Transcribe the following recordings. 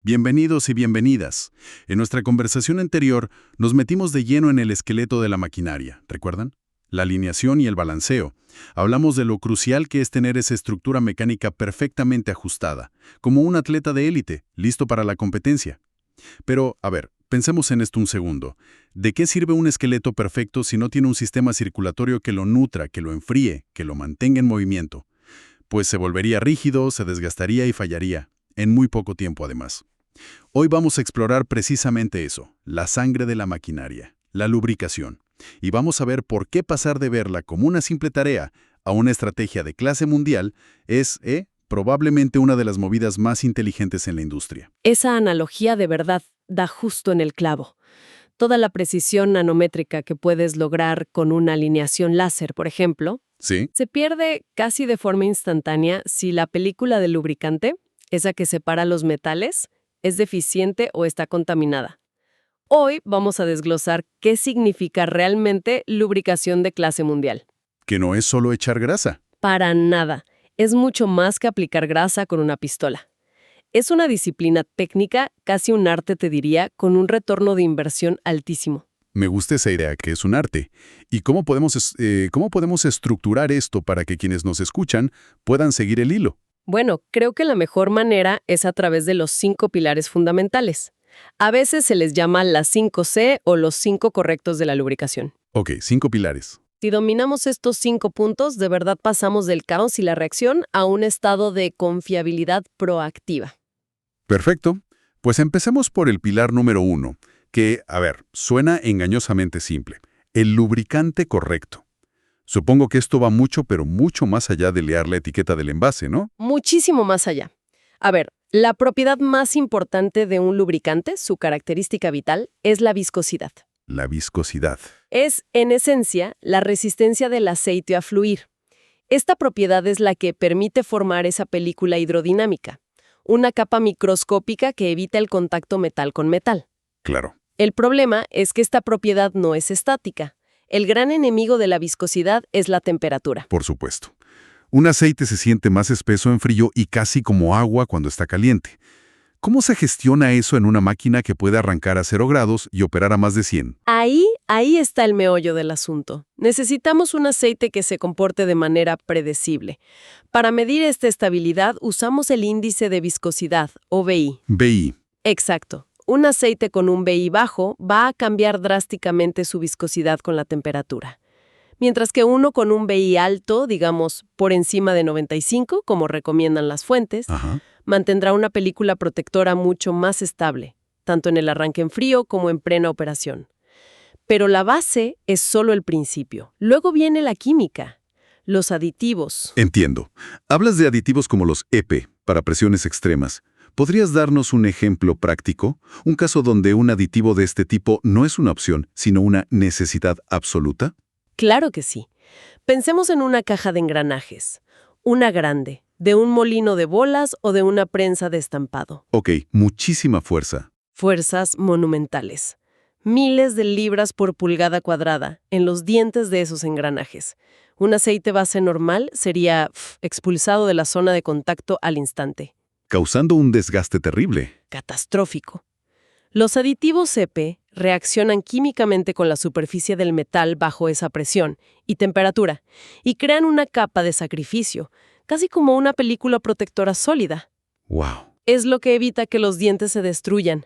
Bienvenidos y bienvenidas. En nuestra conversación anterior nos metimos de lleno en el esqueleto de la maquinaria, ¿recuerdan? La alineación y el balanceo. Hablamos de lo crucial que es tener esa estructura mecánica perfectamente ajustada, como un atleta de élite, listo para la competencia. Pero, a ver, pensemos en esto un segundo. ¿De qué sirve un esqueleto perfecto si no tiene un sistema circulatorio que lo nutra, que lo enfríe, que lo mantenga en movimiento? Pues se volvería rígido, se desgastaría y fallaría, en muy poco tiempo además. Hoy vamos a explorar precisamente eso, la sangre de la maquinaria, la lubricación. Y vamos a ver por qué pasar de verla como una simple tarea a una estrategia de clase mundial es, probablemente una de las movidas más inteligentes en la industria. Esa analogía de verdad da justo en el clavo. Toda la precisión nanométrica que puedes lograr con una alineación láser, por ejemplo, ¿Sí? se pierde casi de forma instantánea si la película del lubricante, esa que separa los metales, es deficiente o está contaminada. Hoy vamos a desglosar qué significa realmente lubricación de clase mundial. Que no es solo echar grasa. Para nada. Es mucho más que aplicar grasa con una pistola. Es una disciplina técnica, casi un arte te diría, con un retorno de inversión altísimo. Me gusta esa idea que es un arte. ¿Y cómo podemos estructurar esto para que quienes nos escuchan puedan seguir el hilo? Bueno, creo que la mejor manera es a través de los 5 pilares fundamentales. A veces se les llama las 5C o los 5 correctos de la lubricación. Ok, 5 pilares. Si dominamos estos 5 puntos, de verdad pasamos del caos y la reacción a un estado de confiabilidad proactiva. Perfecto. Pues empecemos por el pilar número 1, que, suena engañosamente simple. El lubricante correcto. Supongo que esto va mucho, pero mucho más allá de leer la etiqueta del envase, ¿no? Muchísimo más allá. A ver, la propiedad más importante de un lubricante, su característica vital, es la viscosidad. La viscosidad. Es, en esencia, la resistencia del aceite a fluir. Esta propiedad es la que permite formar esa película hidrodinámica, una capa microscópica que evita el contacto metal con metal. Claro. El problema es que esta propiedad no es estática. El gran enemigo de la viscosidad es la temperatura. Por supuesto. Un aceite se siente más espeso en frío y casi como agua cuando está caliente. ¿Cómo se gestiona eso en una máquina que puede arrancar a 0 grados y operar a más de 100? Ahí está el meollo del asunto. Necesitamos un aceite que se comporte de manera predecible. Para medir esta estabilidad usamos el índice de viscosidad, o VI. VI. Exacto. Un aceite con un VI bajo va a cambiar drásticamente su viscosidad con la temperatura. Mientras que uno con un VI alto, digamos por encima de 95, como recomiendan las fuentes, mantendrá una película protectora mucho más estable, tanto en el arranque en frío como en plena operación. Pero la base es solo el principio. Luego viene la química, los aditivos. Entiendo. Hablas de aditivos como los EP, para presiones extremas. ¿Podrías darnos un ejemplo práctico? Un caso donde un aditivo de este tipo no es una opción, sino una necesidad absoluta. Claro que sí. Pensemos en una caja de engranajes. Una grande, de un molino de bolas o de una prensa de estampado. Ok, muchísima fuerza. Fuerzas monumentales. Miles de libras por pulgada cuadrada en los dientes de esos engranajes. Un aceite base normal sería expulsado de la zona de contacto al instante. Causando un desgaste terrible. Catastrófico. Los aditivos EP reaccionan químicamente con la superficie del metal bajo esa presión y temperatura y crean una capa de sacrificio, casi como una película protectora sólida. ¡Wow! Es lo que evita que los dientes se destruyan.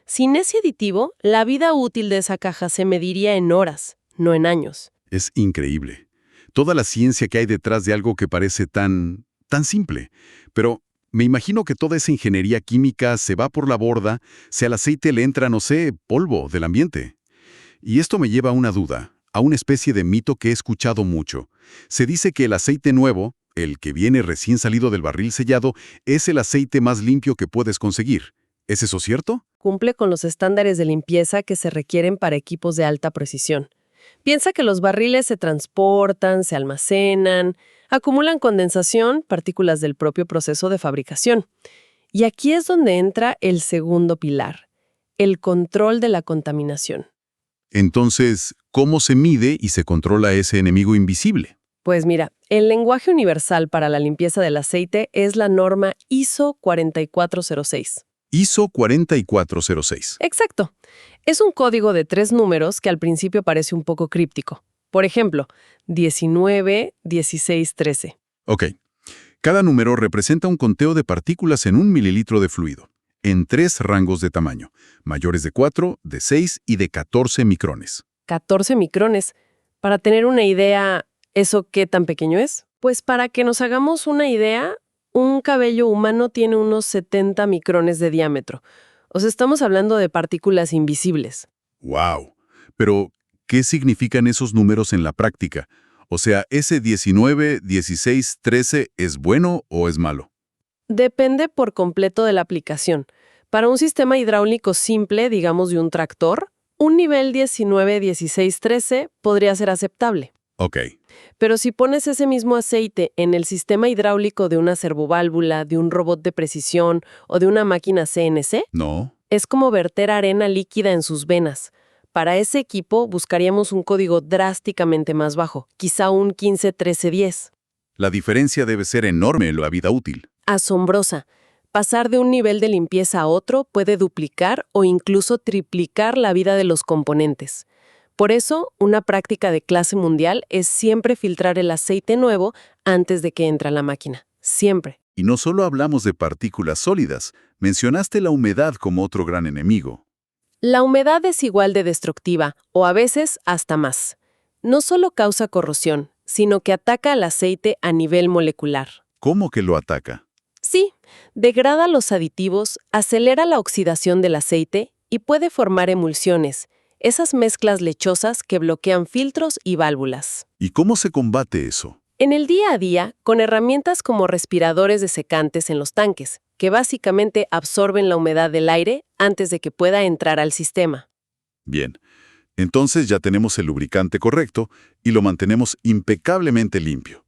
Sin ese aditivo, la vida útil de esa caja se mediría en horas, no en años. Es increíble. Toda la ciencia que hay detrás de algo que parece tan simple. Pero me imagino que toda esa ingeniería química se va por la borda si al aceite le entra, no sé, polvo del ambiente. Y esto me lleva a una duda, a una especie de mito que he escuchado mucho. Se dice que el aceite nuevo, el que viene recién salido del barril sellado, es el aceite más limpio que puedes conseguir. ¿Es eso cierto? Cumple con los estándares de limpieza que se requieren para equipos de alta precisión. Piensa que los barriles se transportan, se almacenan, acumulan condensación, partículas del propio proceso de fabricación. Y aquí es donde entra el segundo pilar, el control de la contaminación. Entonces, ¿cómo se mide y se controla ese enemigo invisible? Pues mira, el lenguaje universal para la limpieza del aceite es la norma ISO 4406. ISO 4406. Exacto. Es un código de 3 números que al principio parece un poco críptico. Por ejemplo, 19, 16, 13. Ok. Cada número representa un conteo de partículas en 1 mililitro de fluido, en 3 rangos de tamaño, mayores de 4, de 6 y de 14 micrones. 14 micrones. Para tener una idea, ¿eso qué tan pequeño es? Pues para que nos hagamos una idea, un cabello humano tiene unos 70 micrones de diámetro. O sea, estamos hablando de partículas invisibles. ¡Wow! Pero, ¿qué significan esos números en la práctica? O sea, ¿ese 19, 16, 13 es bueno o es malo? Depende por completo de la aplicación. Para un sistema hidráulico simple, digamos de un tractor, un nivel 19, 16, 13 podría ser aceptable. Ok. Pero si pones ese mismo aceite en el sistema hidráulico de una servoválvula, de un robot de precisión o de una máquina CNC, No. es como verter arena líquida en sus venas. Para ese equipo buscaríamos un código drásticamente más bajo, quizá un 15, 13, 10. La diferencia debe ser enorme en la vida útil. Asombrosa. Pasar de un nivel de limpieza a otro puede duplicar o incluso triplicar la vida de los componentes. Por eso, una práctica de clase mundial es siempre filtrar el aceite nuevo antes de que entre a la máquina. Siempre. Y no solo hablamos de partículas sólidas, mencionaste la humedad como otro gran enemigo. La humedad es igual de destructiva, o a veces hasta más. No solo causa corrosión, sino que ataca al aceite a nivel molecular. ¿Cómo que lo ataca? Sí, degrada los aditivos, acelera la oxidación del aceite y puede formar emulsiones, esas mezclas lechosas que bloquean filtros y válvulas. ¿Y cómo se combate eso? En el día a día, con herramientas como respiradores desecantes en los tanques, que básicamente absorben la humedad del aire antes de que pueda entrar al sistema. Bien, entonces ya tenemos el lubricante correcto y lo mantenemos impecablemente limpio.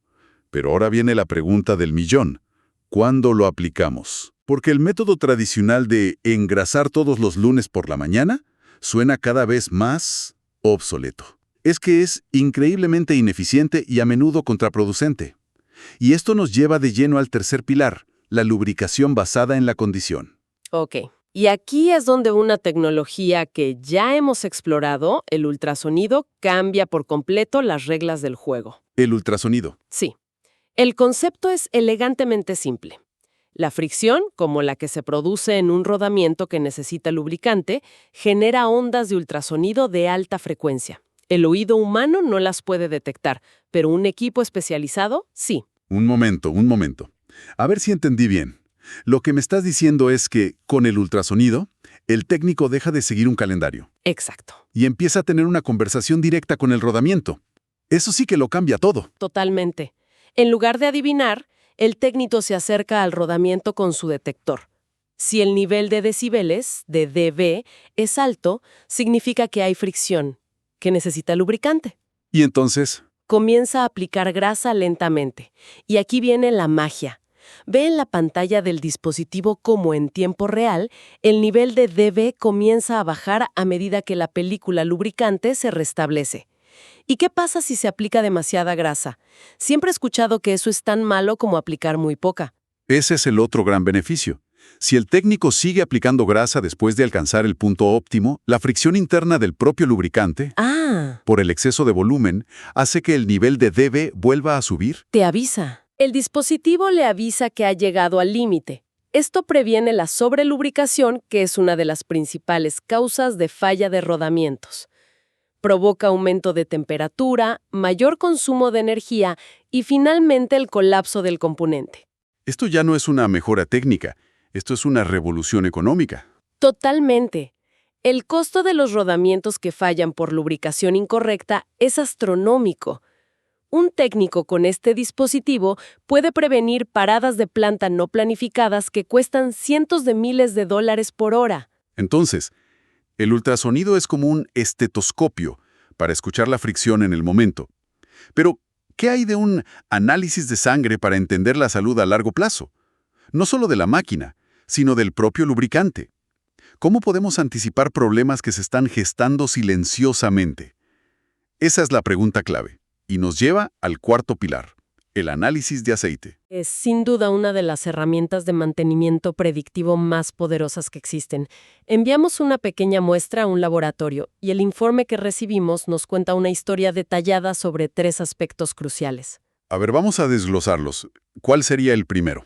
Pero ahora viene la pregunta del millón. ¿Cuándo lo aplicamos? Porque el método tradicional de engrasar todos los lunes por la mañana suena cada vez más obsoleto. Es que es increíblemente ineficiente y a menudo contraproducente. Y esto nos lleva de lleno al tercer pilar, la lubricación basada en la condición. Ok. Y aquí es donde una tecnología que ya hemos explorado, el ultrasonido, cambia por completo las reglas del juego. El ultrasonido. Sí. El concepto es elegantemente simple. La fricción, como la que se produce en un rodamiento que necesita lubricante, genera ondas de ultrasonido de alta frecuencia. El oído humano no las puede detectar, pero un equipo especializado sí. Un momento. A ver si entendí bien. Lo que me estás diciendo es que, con el ultrasonido, el técnico deja de seguir un calendario. Exacto. Y empieza a tener una conversación directa con el rodamiento. Eso sí que lo cambia todo. Totalmente. En lugar de adivinar, el técnico se acerca al rodamiento con su detector. Si el nivel de decibeles, de dB, es alto, significa que hay fricción, que necesita lubricante. Y entonces, Comienza a aplicar grasa lentamente. Y aquí viene la magia. Ve en la pantalla del dispositivo cómo en tiempo real el nivel de dB comienza a bajar a medida que la película lubricante se restablece. ¿Y qué pasa si se aplica demasiada grasa? Siempre he escuchado que eso es tan malo como aplicar muy poca. ese es el otro gran beneficio. Si el técnico sigue aplicando grasa después de alcanzar el punto óptimo, la fricción interna del propio lubricante, por el exceso de volumen, hace que el nivel de dB vuelva a subir. Te avisa. El dispositivo le avisa que ha llegado al límite. Esto previene la sobrelubricación, que es una de las principales causas de falla de rodamientos. Provoca aumento de temperatura, mayor consumo de energía y finalmente el colapso del componente. Esto ya no es una mejora técnica, esto es una revolución económica. Totalmente. El costo de los rodamientos que fallan por lubricación incorrecta es astronómico. Un técnico con este dispositivo puede prevenir paradas de planta no planificadas que cuestan cientos de miles de dólares por hora. Entonces, el ultrasonido es como un estetoscopio para escuchar la fricción en el momento. Pero, ¿qué hay de un análisis de sangre para entender la salud a largo plazo? No solo de la máquina, sino del propio lubricante. ¿Cómo podemos anticipar problemas que se están gestando silenciosamente? Esa es la pregunta clave, y nos lleva al cuarto pilar, el análisis de aceite. Es sin duda una de las herramientas de mantenimiento predictivo más poderosas que existen. Enviamos una pequeña muestra a un laboratorio y el informe que recibimos nos cuenta una historia detallada sobre 3 aspectos cruciales. A ver, vamos a desglosarlos. ¿Cuál sería el primero?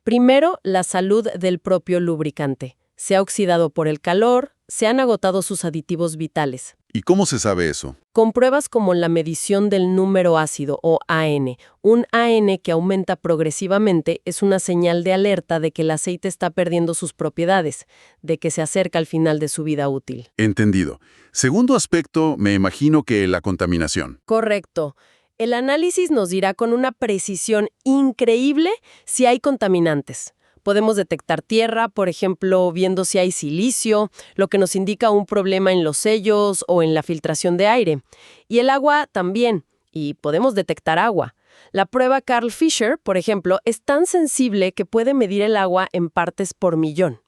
Primero, la salud del propio lubricante. Se ha oxidado por el calor, se han agotado sus aditivos vitales. ¿Y cómo se sabe eso? Con pruebas como la medición del número ácido o AN. Un AN que aumenta progresivamente es una señal de alerta de que el aceite está perdiendo sus propiedades, de que se acerca al final de su vida útil. Entendido. Segundo aspecto, me imagino que la contaminación. Correcto. El análisis nos dirá con una precisión increíble si hay contaminantes. Podemos detectar tierra, por ejemplo, viendo si hay silicio, lo que nos indica un problema en los sellos o en la filtración de aire. Y el agua también, y podemos detectar agua. La prueba Carl Fisher, por ejemplo, es tan sensible que puede medir el agua en partes por millón.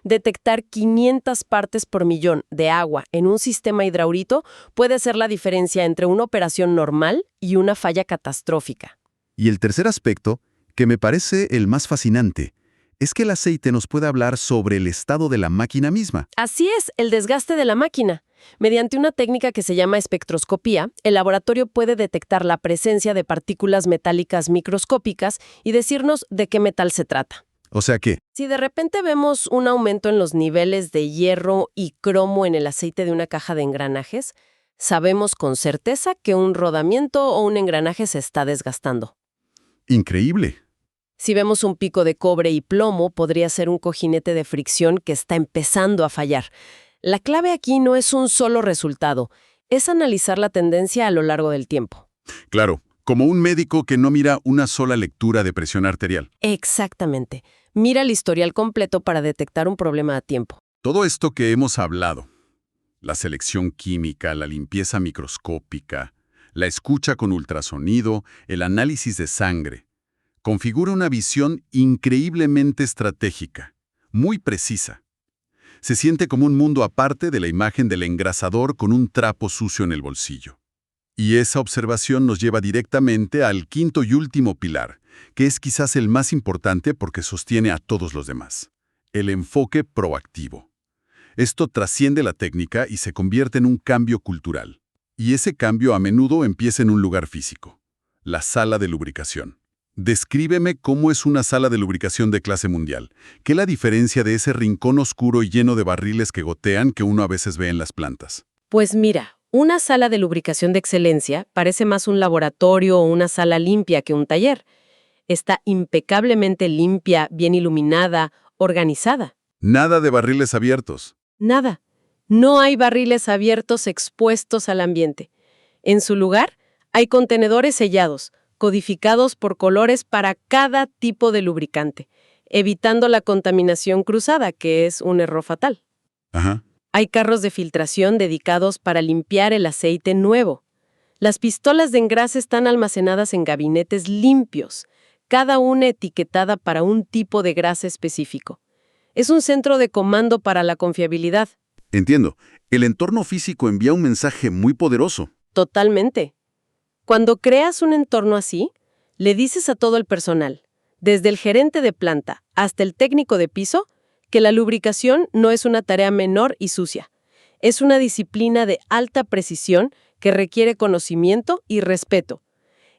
Detectar 500 partes por millón de agua en un sistema hidráulico puede ser la diferencia entre una operación normal y una falla catastrófica. Y el tercer aspecto, que me parece el más fascinante, es que el aceite nos puede hablar sobre el estado de la máquina misma. Así es, el desgaste de la máquina. Mediante una técnica que se llama espectroscopía, el laboratorio puede detectar la presencia de partículas metálicas microscópicas y decirnos de qué metal se trata. O sea que, Si de repente vemos un aumento en los niveles de hierro y cromo en el aceite de una caja de engranajes, sabemos con certeza que un rodamiento o un engranaje se está desgastando. Increíble. Si vemos un pico de cobre y plomo, podría ser un cojinete de fricción que está empezando a fallar. La clave aquí no es un solo resultado, es analizar la tendencia a lo largo del tiempo. Claro, como un médico que no mira una sola lectura de presión arterial. Exactamente. Mira el historial completo para detectar un problema a tiempo. Todo esto que hemos hablado, la selección química, la limpieza microscópica, la escucha con ultrasonido, el análisis de sangre, configura una visión increíblemente estratégica, muy precisa. Se siente como un mundo aparte de la imagen del engrasador con un trapo sucio en el bolsillo. Y esa observación nos lleva directamente al quinto y último pilar, que es quizás el más importante porque sostiene a todos los demás: el enfoque proactivo. Esto trasciende la técnica y se convierte en un cambio cultural. Y ese cambio a menudo empieza en un lugar físico: la sala de lubricación. Descríbeme cómo es una sala de lubricación de clase mundial. ¿Qué es la diferencia de ese rincón oscuro y lleno de barriles que gotean que uno a veces ve en las plantas? Pues mira, una sala de lubricación de excelencia parece más un laboratorio o una sala limpia que un taller. Está impecablemente limpia, bien iluminada, organizada. Nada de barriles abiertos. Nada. No hay barriles abiertos expuestos al ambiente. En su lugar, hay contenedores sellados, codificados por colores para cada tipo de lubricante, evitando la contaminación cruzada, que es un error fatal. Ajá. Hay carros de filtración dedicados para limpiar el aceite nuevo. Las pistolas de engrase están almacenadas en gabinetes limpios, cada una etiquetada para un tipo de grasa específico. Es un centro de comando para la confiabilidad. Entiendo. El entorno físico envía un mensaje muy poderoso. Totalmente. Cuando creas un entorno así, le dices a todo el personal, desde el gerente de planta hasta el técnico de piso, que la lubricación no es una tarea menor y sucia. Es una disciplina de alta precisión que requiere conocimiento y respeto.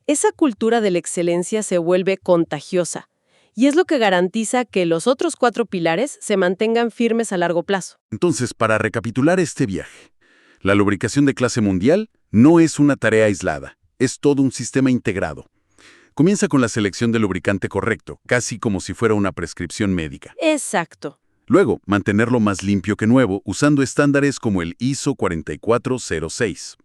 Esa cultura de la excelencia se vuelve contagiosa y es lo que garantiza que los otros 4 pilares se mantengan firmes a largo plazo. Entonces, para recapitular este viaje, la lubricación de clase mundial no es una tarea aislada, es todo un sistema integrado. Comienza con la selección del lubricante correcto, casi como si fuera una prescripción médica. Exacto. Luego, mantenerlo más limpio que nuevo usando estándares como el ISO 4406.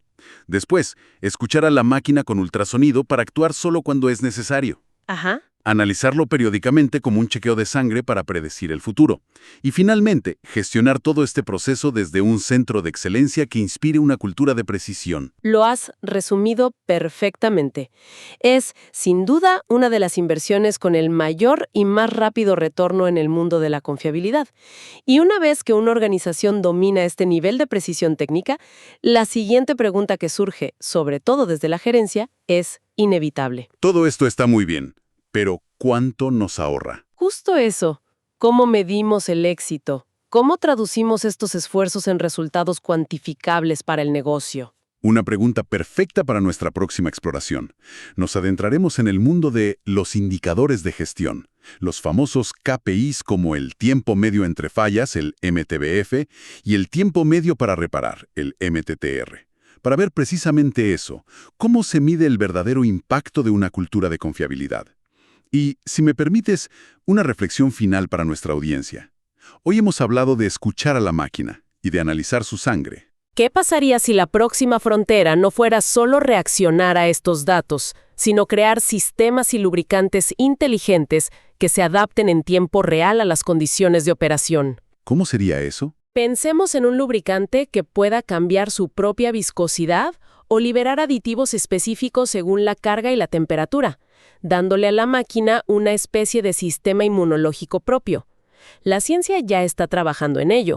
Después, escuchar a la máquina con ultrasonido para actuar solo cuando es necesario. Ajá. Analizarlo periódicamente como un chequeo de sangre para predecir el futuro. Y finalmente, gestionar todo este proceso desde un centro de excelencia que inspire una cultura de precisión. Lo has resumido perfectamente. Es, sin duda, una de las inversiones con el mayor y más rápido retorno en el mundo de la confiabilidad. Y una vez que una organización domina este nivel de precisión técnica, la siguiente pregunta que surge, sobre todo desde la gerencia, es inevitable. Todo esto está muy bien, pero ¿cuánto nos ahorra? Justo eso. ¿Cómo medimos el éxito? ¿Cómo traducimos estos esfuerzos en resultados cuantificables para el negocio? Una pregunta perfecta para nuestra próxima exploración. Nos adentraremos en el mundo de los indicadores de gestión, los famosos KPIs como el tiempo medio entre fallas, el MTBF, y el tiempo medio para reparar, el MTTR. Para ver precisamente eso, cómo se mide el verdadero impacto de una cultura de confiabilidad. Y, si me permites, una reflexión final para nuestra audiencia. Hoy hemos hablado de escuchar a la máquina y de analizar su sangre. ¿Qué pasaría si la próxima frontera no fuera solo reaccionar a estos datos, sino crear sistemas y lubricantes inteligentes que se adapten en tiempo real a las condiciones de operación? ¿Cómo sería eso? Pensemos en un lubricante que pueda cambiar su propia viscosidad o liberar aditivos específicos según la carga y la temperatura, dándole a la máquina una especie de sistema inmunológico propio. La ciencia ya está trabajando en ello.